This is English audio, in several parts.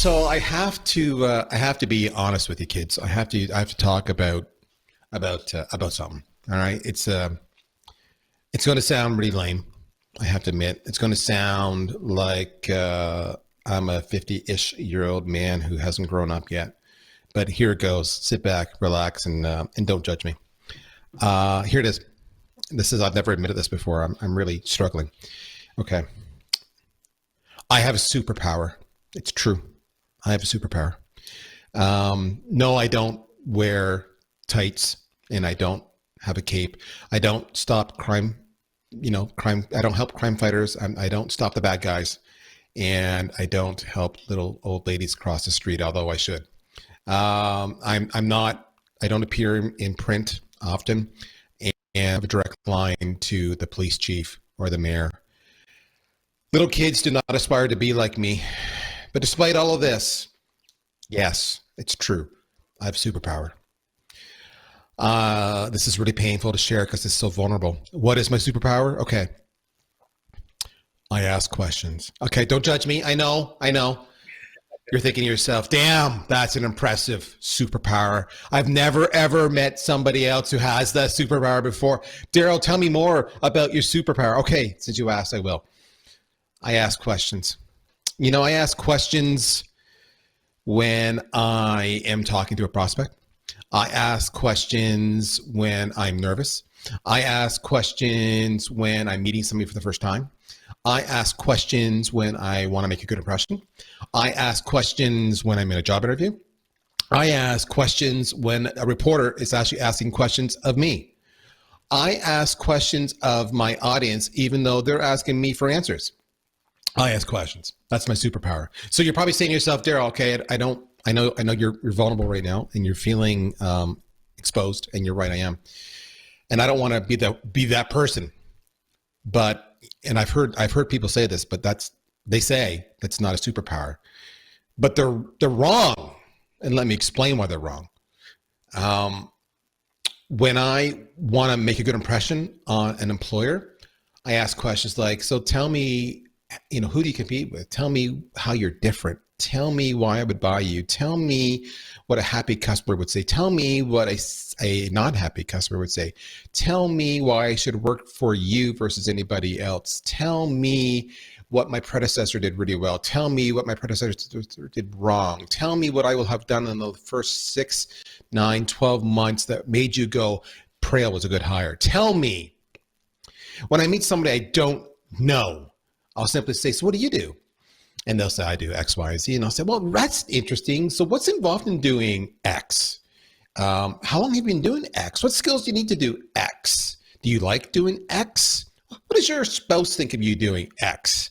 So I have to be honest with you, kids. I have to talk about something. All right, it's going to sound really lame. I have to admit, it's going to sound like I'm a 50-ish-year-old man who hasn't grown up yet. But here it goes. Sit back, relax, and don't judge me. Here it is. I've never admitted this before. I'm really struggling. Okay. I have a superpower. It's true. I have a superpower. No, I don't wear tights and I don't have a cape. I don't stop crime. I don't help crime fighters. I don't stop the bad guys, and I don't help little old ladies cross the street, although I should. I'm not, I don't appear in print often, and I have a direct line to the police chief or the mayor. Little kids do not aspire to be like me. But despite all of this, yes, it's true. I have superpower. This is really painful to share because it's so vulnerable. What is my superpower? Okay. I ask questions. Okay, don't judge me. I know. You're thinking to yourself, damn, that's an impressive superpower. I've never, ever met somebody else who has that superpower before. Daryl, tell me more about your superpower. Okay, since you asked, I will. I ask questions. I ask questions when I am talking to a prospect. I ask questions when I'm nervous. I ask questions when I'm meeting somebody for the first time. I ask questions when I want to make a good impression. I ask questions when I'm in a job interview. I ask questions when a reporter is actually asking questions of me. I ask questions of my audience, even though they're asking me for answers. I ask questions. That's my superpower. So you're probably saying to yourself, Daryl, okay, I know you're vulnerable right now and you're feeling exposed, and you're right, I am. And I don't want to be that person. And I've heard people say this, but they say that's not a superpower. But they're wrong. And let me explain why they're wrong. When I want to make a good impression on an employer, I ask questions like, so tell me, who do you compete with? Tell me how you're different. Tell me why I would buy you. Tell me what a happy customer would say. Tell me what a not happy customer would say. Tell me why I should work for you versus anybody else. Tell me what my predecessor did really well. Tell me what my predecessor did wrong. Tell me what I will have done in the first 6, 9, 12 months that made you go, Prail was a good hire. Tell me. When I meet somebody I don't know, I'll simply say, so what do you do? And they'll say, I do X, Y, and Z. And I'll say, well, that's interesting. So what's involved in doing X? How long have you been doing X? What skills do you need to do X? Do you like doing X? What does your spouse think of you doing X?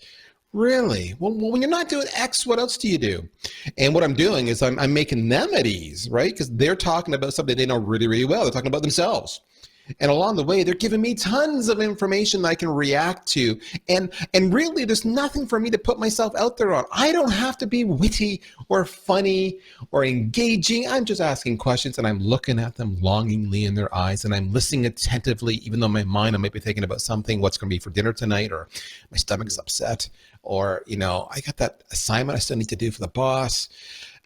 Really? Well, when you're not doing X, what else do you do? And what I'm doing is I'm making them at ease, right? Because they're talking about something they know really, really well. They're talking about themselves. And along the way, they're giving me tons of information that I can react to. And really, there's nothing for me to put myself out there on. I don't have to be witty or funny or engaging. I'm just asking questions, and I'm looking at them longingly in their eyes, and I'm listening attentively, even though in my mind I might be thinking about something, what's going to be for dinner tonight, or my stomach is upset, or, I got that assignment I still need to do for the boss.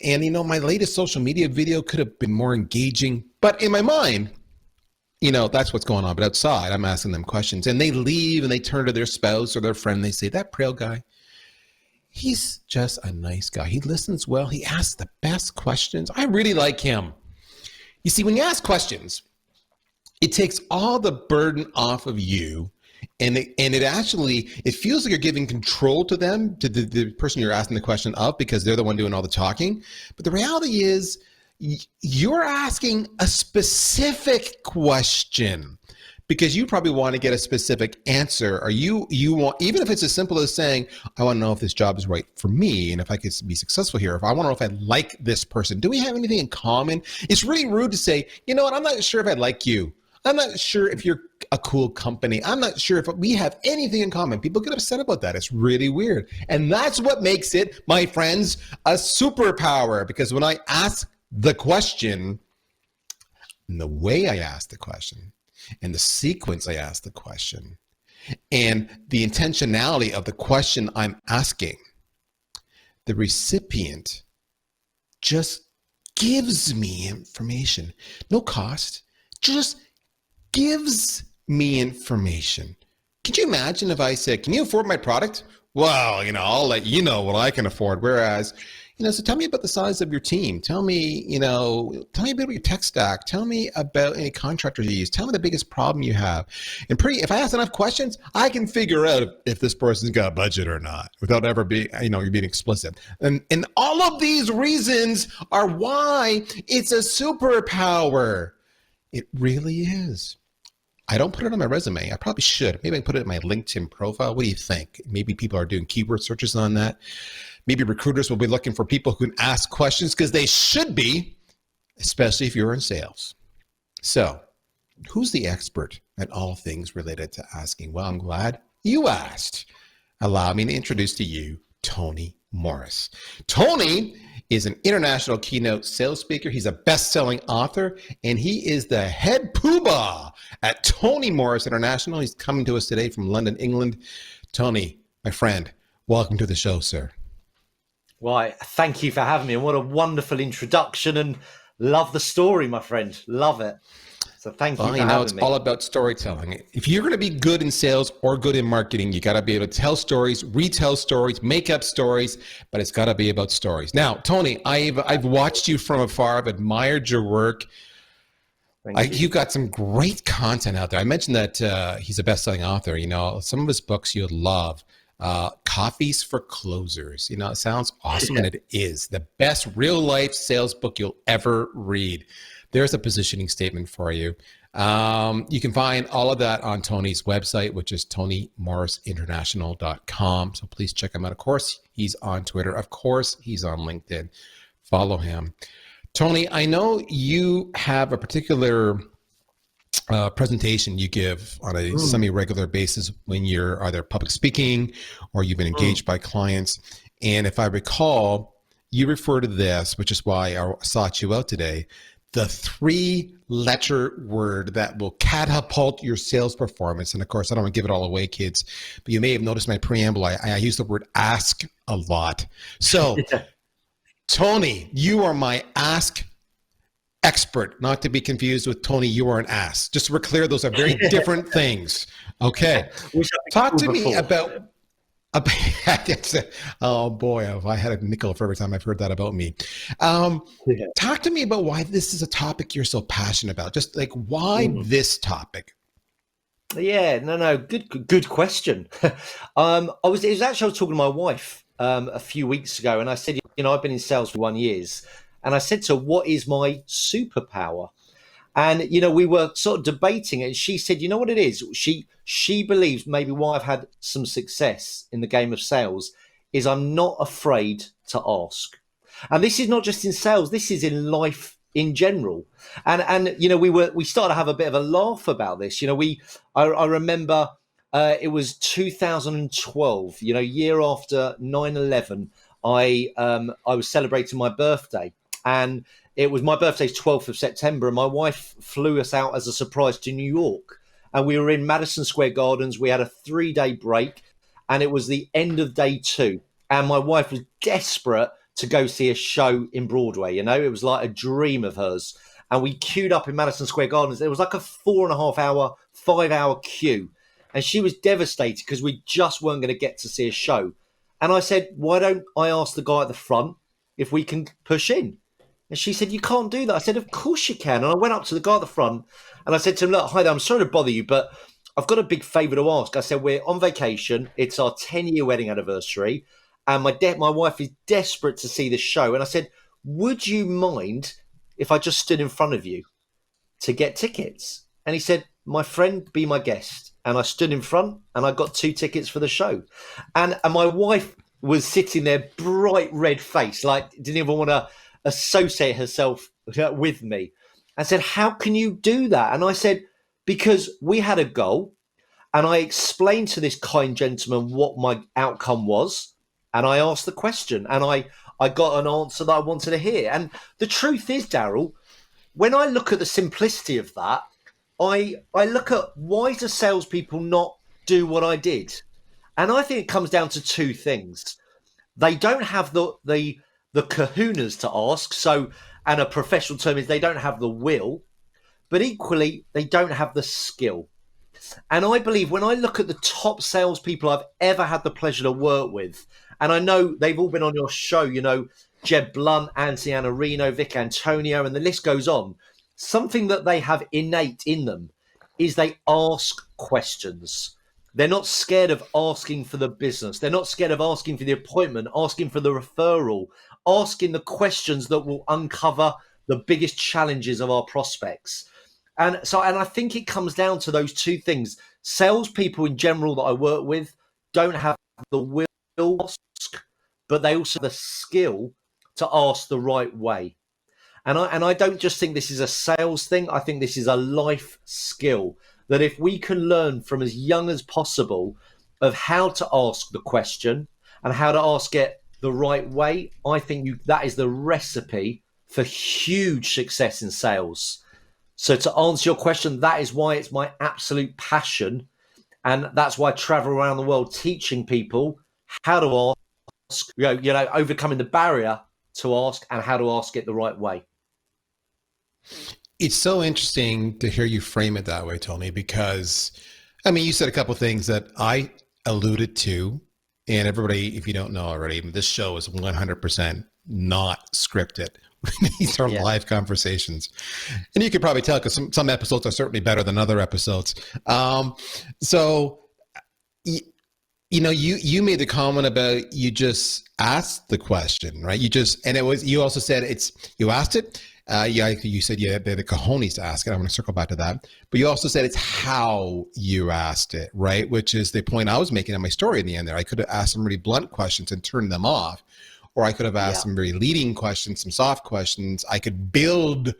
And, my latest social media video could have been more engaging. But in my mind, that's what's going on. But outside, I'm asking them questions, and they leave and they turn to their spouse or their friend. They say, that Prail guy, he's just a nice guy. He listens well. He asks the best questions. I really like him. You see, when you ask questions, it takes all the burden off of you. And it feels like you're giving control to them, to the person you're asking the question of, because they're the one doing all the talking. But the reality is, you're asking a specific question because you probably want to get a specific answer, or you want, even if it's as simple as saying, I want to know if this job is right for me and if I could be successful here, if I want to know if I like this person. Do we have anything in common? It's really rude to say, you know what, I'm not sure if I like you. I'm not sure if you're a cool company. I'm not sure if we have anything in common. People get upset about that. It's really weird. And that's what makes it, my friends, a superpower, because when I ask the question, and the way I ask the question, and the sequence I ask the question, and the intentionality of the question I'm asking, the recipient just gives me information. No cost, just gives me information. Could you imagine if I said, can you afford my product? Well, I'll let you know what I can afford. Whereas, so tell me about the size of your team. Tell me about your tech stack. Tell me about any contractors you use. Tell me the biggest problem you have. And if I ask enough questions, I can figure out if this person's got a budget or not without ever being, you're being explicit. And all of these reasons are why it's a superpower. It really is. I don't put it on my resume. I probably should. Maybe I can put it in my LinkedIn profile. What do you think? Maybe people are doing keyword searches on that. Maybe recruiters will be looking for people who can ask questions, because they should be, especially if you're in sales. So, who's the expert at all things related to asking? Well, I'm glad you asked. Allow me to introduce to you Tony Morris. Tony is an international keynote sales speaker. He's a best-selling author, and he is the head poobah at Tony Morris International. He's coming to us today from London, England. Tony, my friend, welcome to the show, sir. Why, thank you for having me, and what a wonderful introduction, and love the story, my friend. Love it. So thank you for having me. It's all about storytelling. If you're going to be good in sales or good in marketing, you got to be able to tell stories, retell stories, make up stories, but it's got to be about stories. Now, Tony, I've watched you from afar. I've admired your work. You've got some great content out there. I mentioned that he's a best-selling author. Some of his books you'd love. Coffees for Closers. It sounds awesome, and it is the best real-life sales book you'll ever read. There's a positioning statement for you. You can find all of that on Tony's website, which is TonyMorrisInternational.com. So please check him out. Of course, he's on Twitter. Of course, he's on LinkedIn. Follow him. Tony, I know you have a particular presentation you give on a semi-regular basis when you're either public speaking or you've been engaged by clients. And if I recall, you refer to this, which is why I sought you out today, the 3-letter word that will catapult your sales performance. And of course, I don't want to give it all away, kids, but you may have noticed my preamble. I use the word ask a lot. So, Tony, you are my ask expert, not to be confused with Tony, you are an ass. Just so we're clear, those are very different things. Okay. Talk to me about oh boy, if I had a nickel for every time I've heard that about me. Talk to me about why this is a topic you're so passionate about. Just like, why this topic? Yeah, no, good question. I was talking to my wife a few weeks ago, and I said, I've been in sales for 1 year, and I said to her, what is my superpower? And, we were sort of debating it, and she said, you know what it is? She believes maybe why I've had some success in the game of sales is I'm not afraid to ask. And this is not just in sales, this is in life in general. And we started to have a bit of a laugh about this. I remember it was 2012, year after 9/11, I was celebrating my birthday, and it was my birthday's 12th of September, and my wife flew us out as a surprise to New York. And we were in Madison Square Gardens. We had a 3-day break, and it was the end of day 2. And my wife was desperate to go see a show in Broadway. It was like a dream of hers. And we queued up in Madison Square Gardens. It was like a 4.5-hour, 5-hour queue. And she was devastated because we just weren't going to get to see a show. And I said, why don't I ask the guy at the front if we can push in? And she said, you can't do that. I said, of course you can. And I went up to the guy at the front and I said to him, look, hi there, I'm sorry to bother you, but I've got a big favour to ask. I said, we're on vacation. It's our 10-year wedding anniversary. And my wife is desperate to see this show. And I said, would you mind if I just stood in front of you to get tickets? And he said, my friend, be my guest. And I stood in front and I got 2 tickets for the show. And my wife was sitting there, bright red face, like didn't even want to associate herself with me. I said, how can you do that? And I said, because we had a goal, and I explained to this kind gentleman what my outcome was, and I asked the question, and I got an answer that I wanted to hear. And the truth is, Daryl, when I look at the simplicity of that, I look at why do salespeople not do what I did? And I think it comes down to 2 things. They don't have the the kahunas to ask. So, and a professional term is they don't have the will, but equally, they don't have the skill. And I believe when I look at the top salespeople I've ever had the pleasure to work with, and I know they've all been on your show, you know, Jeb Blunt, Anthony Anarino, Vic Antonio, and the list goes on. Something that they have innate in them is they ask questions. They're not scared of asking for the business. They're not scared of asking for the appointment, asking for the referral, asking the questions that will uncover the biggest challenges of our prospects. And I think it comes down to those two things. Salespeople in general that I work with don't have the will to ask, but they also have the skill to ask the right way. And I don't just think this is a sales thing. I think this is a life skill that if we can learn from as young as possible of how to ask the question and how to ask it the right way, I think that is the recipe for huge success in sales. So to answer your question, that is why it's my absolute passion. And that's why I travel around the world teaching people how to ask, overcoming the barrier to ask and how to ask it the right way. It's so interesting to hear you frame it that way, Tony, because, I mean, you said a couple of things that I alluded to, and everybody, if you don't know already, this show is 100% not scripted. These are live conversations. And you could probably tell because some episodes are certainly better than other episodes. You made the comment about you just asked the question, right? You also said you asked it. You said you had the cojones to ask it. I'm going to circle back to that. But you also said it's how you asked it, right? Which is the point I was making in my story in the end there. I could have asked some really blunt questions and turned them off. Or I could have asked some very leading questions, some soft questions. I could build,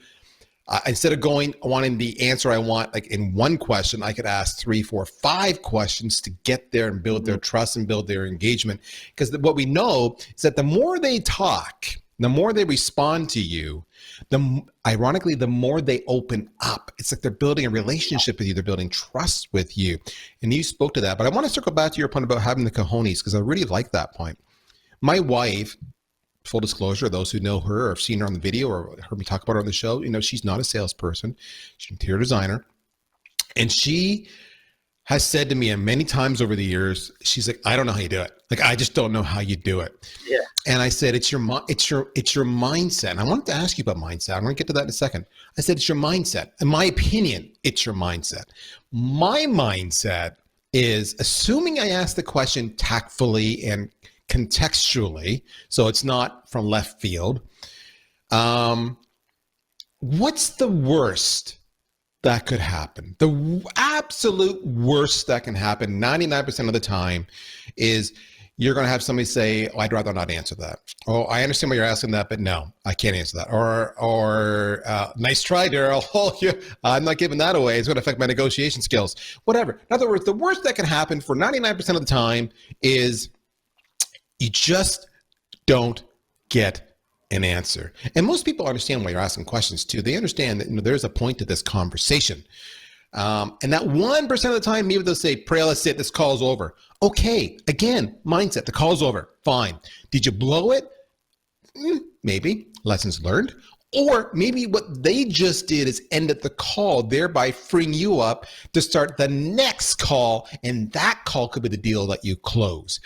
instead of wanting the answer I want, like in one question, I could ask 3, 4, 5 questions to get there and build their trust and build their engagement. Because what we know is that the more they talk, the more they respond to you, ironically, the more they open up. It's like they're building a relationship with you. They're building trust with you. And you spoke to that. But I want to circle back to your point about having the cojones, because I really like that point. My wife, full disclosure, those who know her or have seen her on the video or heard me talk about her on the show, she's not a salesperson. She's an interior designer. And she has said to me many times over the years, she's like, I don't know how you do it. Like, I just don't know how you do it. Yeah. And I said, it's your mindset. And I wanted to ask you about mindset. I'm going to get to that in a second. I said, it's your mindset. In my opinion, it's your mindset. My mindset is assuming I ask the question tactfully and contextually, so it's not from left field. What's the worst that could happen? The absolute worst that can happen 99% of the time is you're going to have somebody say, oh, I'd rather not answer that. Oh, I understand why you're asking that, but no, I can't answer that. Or nice try, Daryl. Oh, I'm not giving that away. It's going to affect my negotiation skills. Whatever. In other words, the worst that can happen for 99% of the time is you just don't get an answer. And most people understand why you're asking questions too. They understand that there's a point to this conversation. And that 1% of the time, maybe they'll say, pray, let's sit, this call's over. Okay, again, mindset, the call's over, fine. Did you blow it? Maybe, lessons learned. Or maybe what they just did is ended the call, thereby freeing you up to start the next call, and that call could be the deal that you close.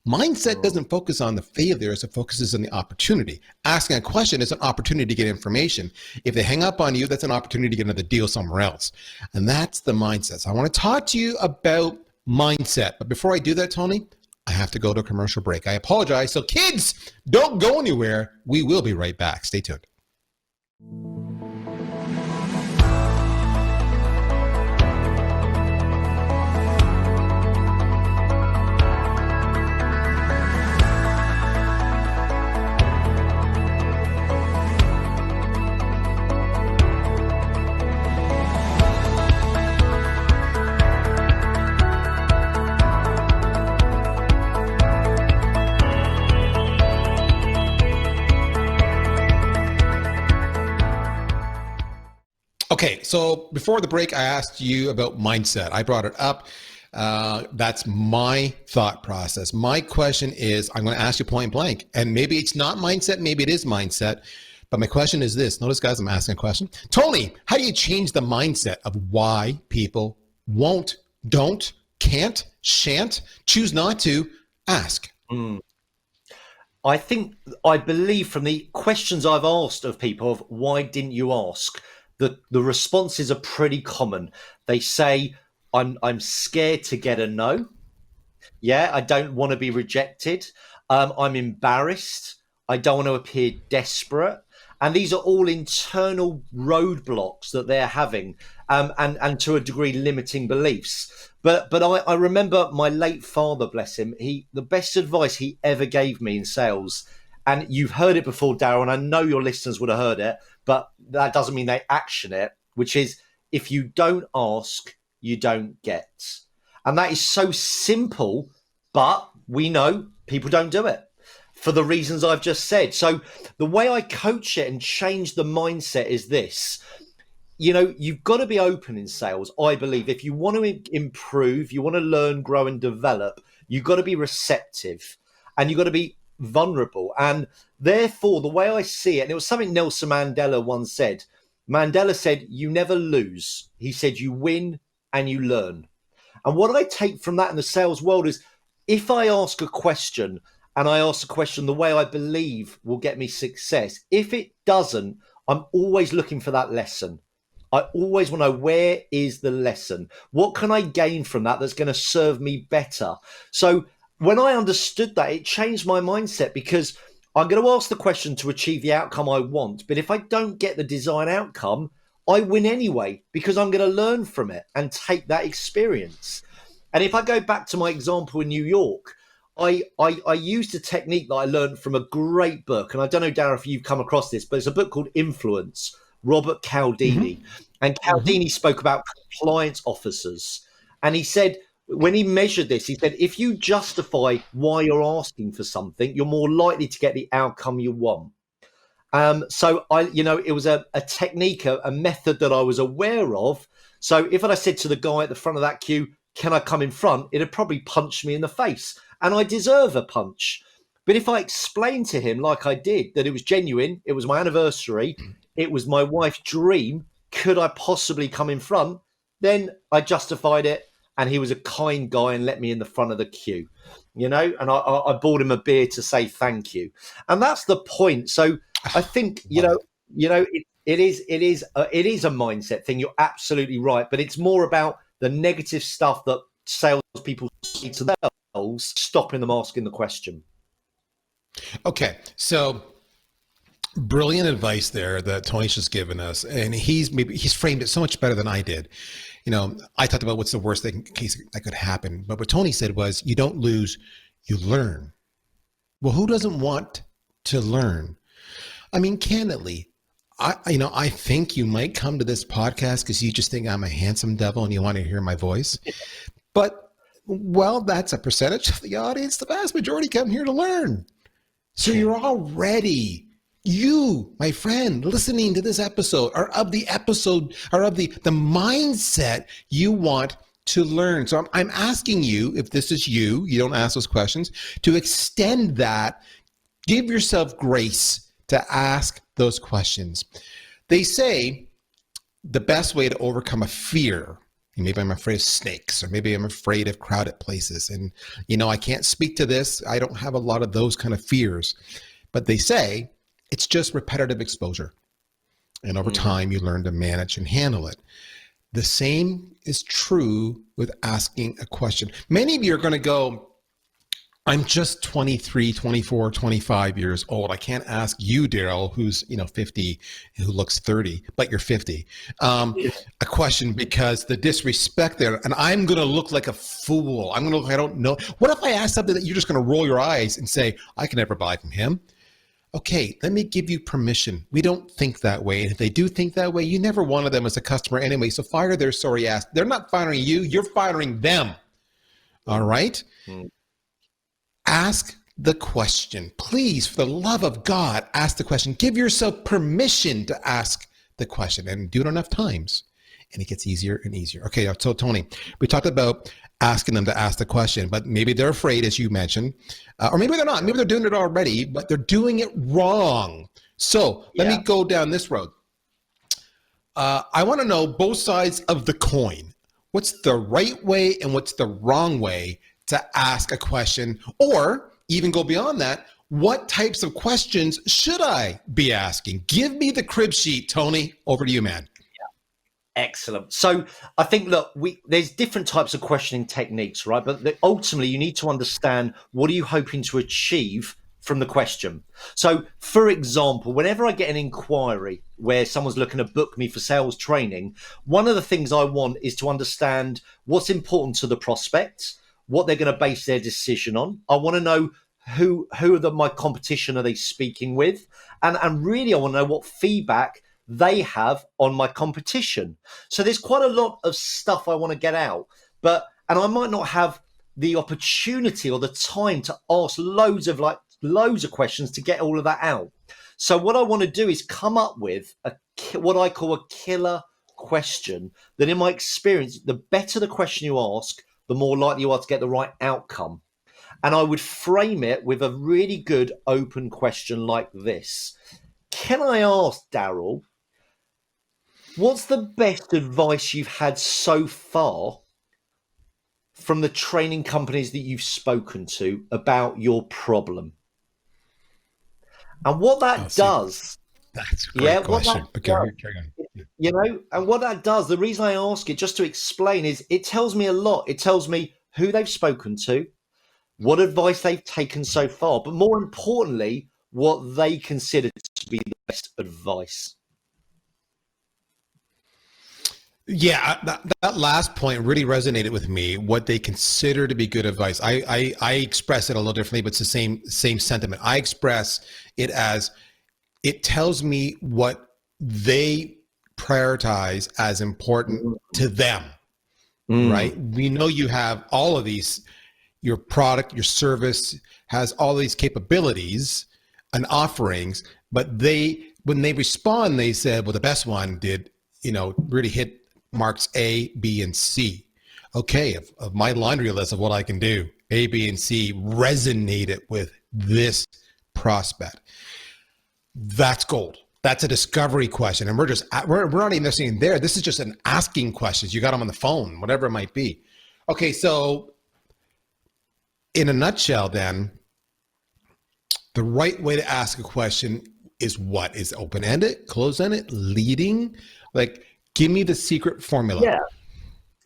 Mindset doesn't focus on the failures, it focuses on the opportunity. Asking a question is an opportunity to get information. If they hang up on you, that's an opportunity to get another deal somewhere else. And that's the mindset. So I want to talk to you about mindset. But before I do that, Tony, I have to go to a commercial break. I apologize. So kids, don't go anywhere. We will be right back. Stay tuned. Okay, so before the break, I asked you about mindset. I brought it up. That's my thought process. My question is, I'm going to ask you point blank, and maybe it's not mindset, maybe it is mindset. But my question is this. Notice, guys, I'm asking a question. Tony, how do you change the mindset of why people won't, don't, can't, shan't, choose not to ask? I believe from the questions I've asked of people of why didn't you ask, the responses are pretty common. They say, I'm scared to get a no. Yeah, I don't want to be rejected. I'm embarrassed. I don't want to appear desperate. And these are all internal roadblocks that they're having, and to a degree limiting beliefs. But I remember my late father, bless him. The best advice he ever gave me in sales, and you've heard it before, Darryl, and I know your listeners would have heard it, but that doesn't mean they action it. Which is, if you don't ask, you don't get. And that is so simple, but we know people don't do it for the reasons I've just said. So the way I coach it and change the mindset is this. You've got to be open in sales, I believe. If you want to improve, you want to learn, grow, and develop, you've got to be receptive and you've got to be vulnerable. And therefore, the way I see it, and it was something Nelson Mandela once said. Mandela said, you never lose. He said, you win and you learn. And what I take from that in the sales world is, if I ask a question, and I ask a question the way I believe will get me success, if it doesn't, I'm always looking for that lesson. I always want to know, where is the lesson? What can I gain from that that's going to serve me better? So when I understood that, it changed my mindset, because I'm going to ask the question to achieve the outcome I want. But if I don't get the desired outcome, I win anyway, because I'm going to learn from it and take that experience. And if I go back to my example in New York, I used a technique that I learned from a great book. And I don't know, Darryl, if you've come across this, but it's a book called Influence, Robert Cialdini. And Cialdini spoke about compliance officers. And he said, when he measured this, he said, if you justify why you're asking for something, you're more likely to get the outcome you want. So it was a technique, a method that I was aware of. So if I said to the guy at the front of that queue, can I come in front? It'd probably punch me in the face, and I deserve a punch. But if I explained to him, like I did, that it was genuine, it was my anniversary, it was my wife's dream, could I possibly come in front? Then I justified it, and he was a kind guy and let me in the front of the queue, and I bought him a beer to say thank you. And that's the point. So I think, it is a mindset thing. You're absolutely right. But it's more about the negative stuff that salespeople say to themselves, stopping them asking the question. Okay. So brilliant advice there that Tony's just given us. And he's framed it so much better than I did. I talked about what's the worst case that could happen. But what Tony said was, you don't lose, you learn. Well, who doesn't want to learn? I mean, candidly, I think you might come to this podcast because you just think I'm a handsome devil and you want to hear my voice. But, well, that's a percentage of the audience. The vast majority come here to learn. So you're already, you, my friend, listening to this episode are of the mindset you want to learn. So I'm asking you, if this is you don't ask those questions, to extend that, give yourself grace to ask those questions. They say the best way to overcome a fear, maybe I'm afraid of snakes, or maybe I'm afraid of crowded places. And, I can't speak to this. I don't have a lot of those kind of fears. But they say it's just repetitive exposure. And over time, you learn to manage and handle it. The same is true with asking a question. Many of you are going to go, I'm just 23, 24, 25 years old. I can't ask you, Darryl, who's 50, who looks 30, but you're 50, a question, because the disrespect there, and I'm going to look like a fool. I'm going to look, I don't know. What if I ask something that you're just going to roll your eyes and say, I can never buy from him? Okay, let me give you permission. We don't think that way. And if they do think that way, you never wanted them as a customer anyway. So fire their sorry ass. They're not firing you. You're firing them. All right? Ask the question. Please, for the love of God, ask the question. Give yourself permission to ask the question, and do it enough times, and it gets easier and easier. Okay, so Tony, we talked about asking them to ask the question, but maybe they're afraid, as you mentioned, or maybe they're not. Maybe they're doing it already, but they're doing it wrong. So let me go down this road. I want to know both sides of the coin. What's the right way and what's the wrong way to ask a question, or even go beyond that? What types of questions should I be asking? Give me the crib sheet, Tony. Over to you, man. Excellent. So I think, look, there's different types of questioning techniques, right? But ultimately, you need to understand, what are you hoping to achieve from the question? So, for example, whenever I get an inquiry where someone's looking to book me for sales training, one of the things I want is to understand what's important to the prospect, what they're going to base their decision on. I want to know who are my competition are they speaking with, and really I want to know what feedback they have on my competition. So there's quite a lot of stuff I want to get out, and I might not have the opportunity or the time to ask loads of questions to get all of that out. So what I want to do is come up with what I call a killer question that, in my experience, the better the question you ask, the more likely you are to get the right outcome. And I would frame it with a really good open question like this. Can I ask, Daryl, what's the best advice you've had so far from the training companies that you've spoken to about your problem? And what that does, that's a great question. And what that does, the reason I ask it, just to explain, is it tells me a lot. It tells me who they've spoken to, what advice they've taken so far, but more importantly, what they consider to be the best advice. Yeah, that last point really resonated with me. What they consider to be good advice. I express it a little differently, but it's the same sentiment. I express it as, it tells me what they prioritize as important to them. Right? We know you have all of these. Your product, your service has all these capabilities and offerings, but when they respond, they said, well, the best one did, really hit marks A, B, and C. Okay, of my laundry list of what I can do, A, B, and C resonated with this prospect. That's gold. That's a discovery question. And we're not even listening there. This is just an asking questions. You got them on the phone, whatever it might be. Okay, so in a nutshell, then, the right way to ask a question is what? Is open-ended, closed-ended, leading? Like, give me the secret formula. Yeah.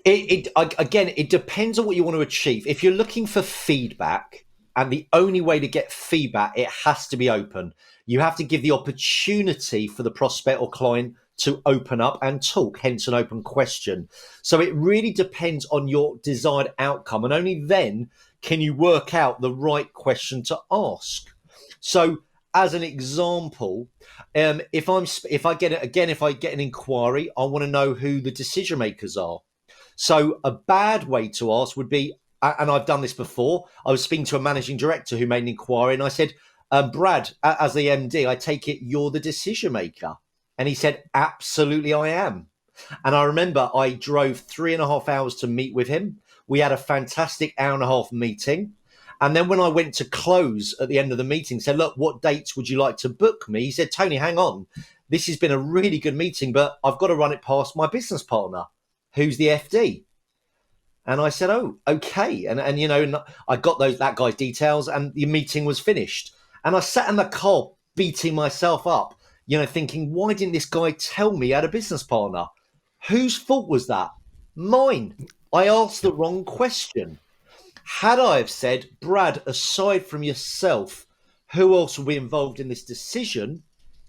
It depends on what you want to achieve. If you're looking for feedback, and the only way to get feedback, it has to be open. You have to give the opportunity for the prospect or client to open up and talk, hence an open question. So it really depends on your desired outcome, and only then can you work out the right question to ask. So, as an example, if I get an inquiry, I want to know who the decision makers are. So a bad way to ask would be, and I've done this before, I was speaking to a managing director who made an inquiry, and I said, Brad, as the MD, I take it you're the decision maker. And he said, absolutely, I am. And I remember I drove 3.5 hours to meet with him. We had a fantastic 1.5 hour meeting. And then when I went to close at the end of the meeting, said, look, what dates would you like to book me? He said, Tony, hang on. This has been a really good meeting, but I've got to run it past my business partner, who's the FD. And I said, oh, okay. And I got that guy's details, and the meeting was finished. And I sat in the car beating myself up, thinking, why didn't this guy tell me I had a business partner? Whose fault was that? Mine. I asked the wrong question. Had I have said, Brad, aside from yourself, who else will be involved in this decision?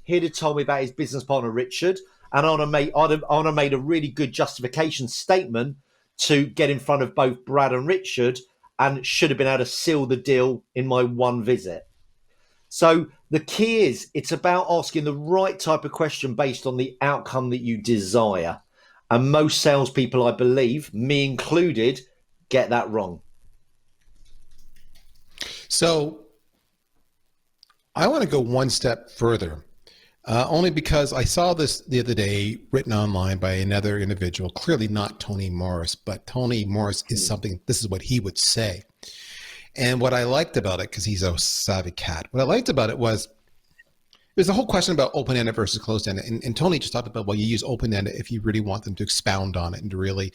He'd have told me about his business partner, Richard, and I'd have made a really good justification statement to get in front of both Brad and Richard, and should have been able to seal the deal in my one visit. So the key is, it's about asking the right type of question based on the outcome that you desire. And most salespeople, I believe, me included, get that wrong. So I want to go one step further. Only because I saw this the other day written online by another individual, clearly not Tony Morris, but Tony Morris is something, this is what he would say. And what I liked about it, because he's a savvy cat, what I liked about it was, there's a whole question about open-ended versus closed-ended. And Tony just talked about, well, you use open-ended if you really want them to expound on it and to really,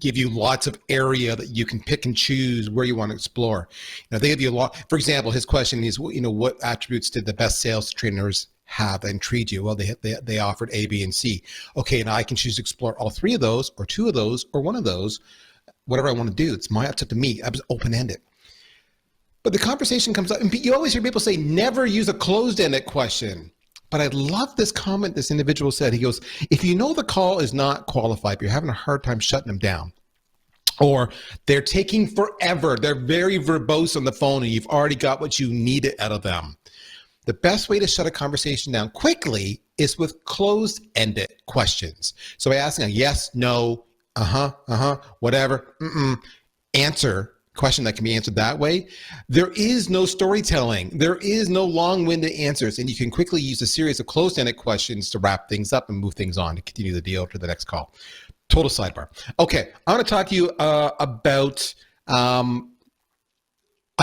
give you lots of area that you can pick and choose where you want to explore. They give you a lot. For example, his question is, what attributes did the best sales trainers have that intrigued you? Well, they offered A, B, and C. Okay, now I can choose to explore all three of those, or two of those, or one of those, whatever I want to do. It's up to me. I was open-ended. But the conversation comes up, and you always hear people say, never use a closed-ended question. But I love this comment this individual said. He goes, if you know the call is not qualified, but you're having a hard time shutting them down, or they're taking forever, they're very verbose on the phone, and you've already got what you needed out of them, the best way to shut a conversation down quickly is with closed-ended questions. So by asking a yes, no, whatever, answer, question that can be answered that way. There is no storytelling. There is no long-winded answers, and you can quickly use a series of closed-ended questions to wrap things up and move things on to continue the deal to the next call. Total sidebar. Okay, I want to talk to you about, I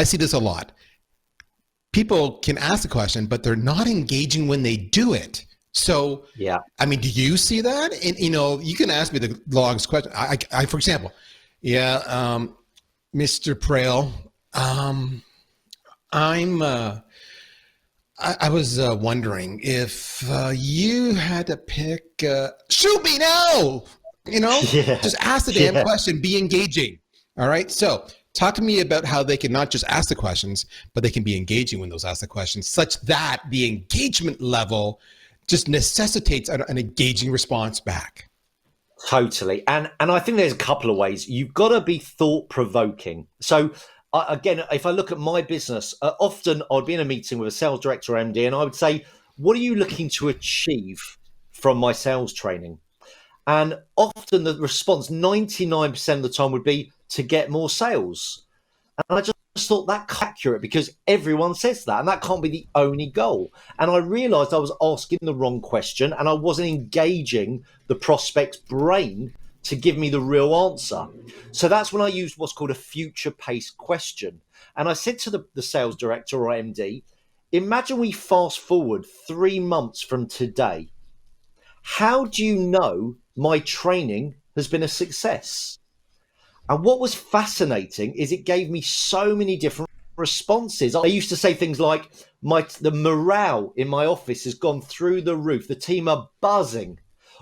see this a lot. People can ask a question, but they're not engaging when they do it. So, yeah. I mean, do you see that? And, you can ask me the longest question. I for example, Mr. Prail, I was wondering if you had to pick, shoot me now, just ask the damn question, be engaging. All right. So talk to me about how they can not just ask the questions, but they can be engaging when those ask the questions, such that the engagement level just necessitates an engaging response back. Totally. And I think there's a couple of ways. You've got to be thought-provoking. So again, if I look at my business, often I'd be in a meeting with a sales director or MD, and I would say, what are you looking to achieve from my sales training? And often the response, 99% of the time, would be to get more sales. And I just thought that's accurate, because everyone says that, and that can't be the only goal. And I realized I was asking the wrong question, and I wasn't engaging the prospect's brain to give me the real answer. So that's when I used what's called a future-paced question. And I said to the sales director or MD, imagine we fast forward 3 months from today. How do you know my training has been a success? And what was fascinating is it gave me so many different responses. I used to say things like, the morale in my office has gone through the roof. The team are buzzing.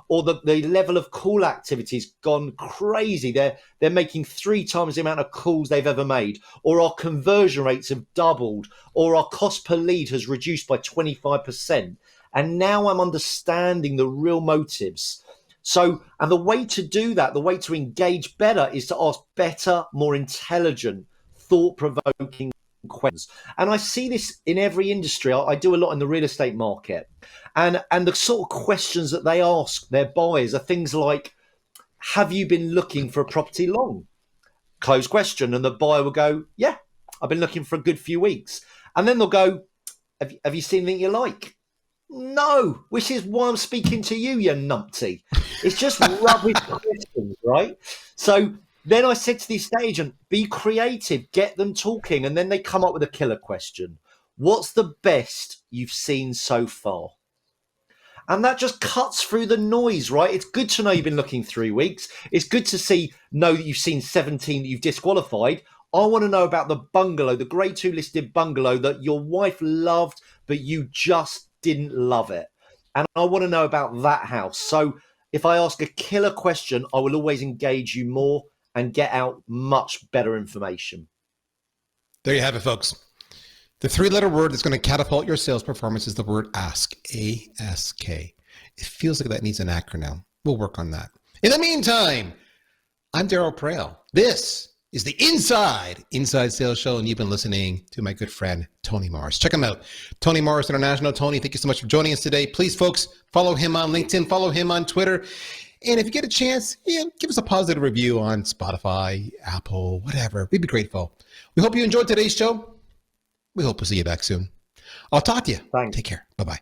Or the level of call activity has gone crazy. They're making 3 times the amount of calls they've ever made. Or our conversion rates have doubled. Or our cost per lead has reduced by 25%. And now I'm understanding the real motives. So, and the way to do that, the way to engage better, is to ask better, more intelligent, thought-provoking questions. And I see this in every industry. I do a lot in the real estate market. And the sort of questions that they ask their buyers are things like, have you been looking for a property long? Closed question. And the buyer will go, yeah, I've been looking for a good few weeks. And then they'll go, have you seen anything you like? No, which is why I'm speaking to you, you numpty. It's just rubbish questions, right? So then I said to the estate agent, be creative, get them talking. And then they come up with a killer question. What's the best you've seen so far? And that just cuts through the noise, right? It's good to know you've been looking 3 weeks. It's good to know that you've seen 17 that you've disqualified. I want to know about the bungalow, the grade 2 listed bungalow that your wife loved, but you just didn't love it. And I want to know about that house. So if I ask a killer question, I will always engage you more and get out much better information. There you have it, folks. The 3-letter word that's going to catapult your sales performance is the word ask, A-S-K. It feels like that needs an acronym. We'll work on that. In the meantime, I'm Daryl Prail. This is the Inside Sales Show, and you've been listening to my good friend, Tony Morris. Check him out, Tony Morris International. Tony, thank you so much for joining us today. Please, folks, follow him on LinkedIn, follow him on Twitter. And if you get a chance, give us a positive review on Spotify, Apple, whatever. We'd be grateful. We hope you enjoyed today's show. We hope we'll see you back soon. I'll talk to you. Thanks. Take care. Bye-bye.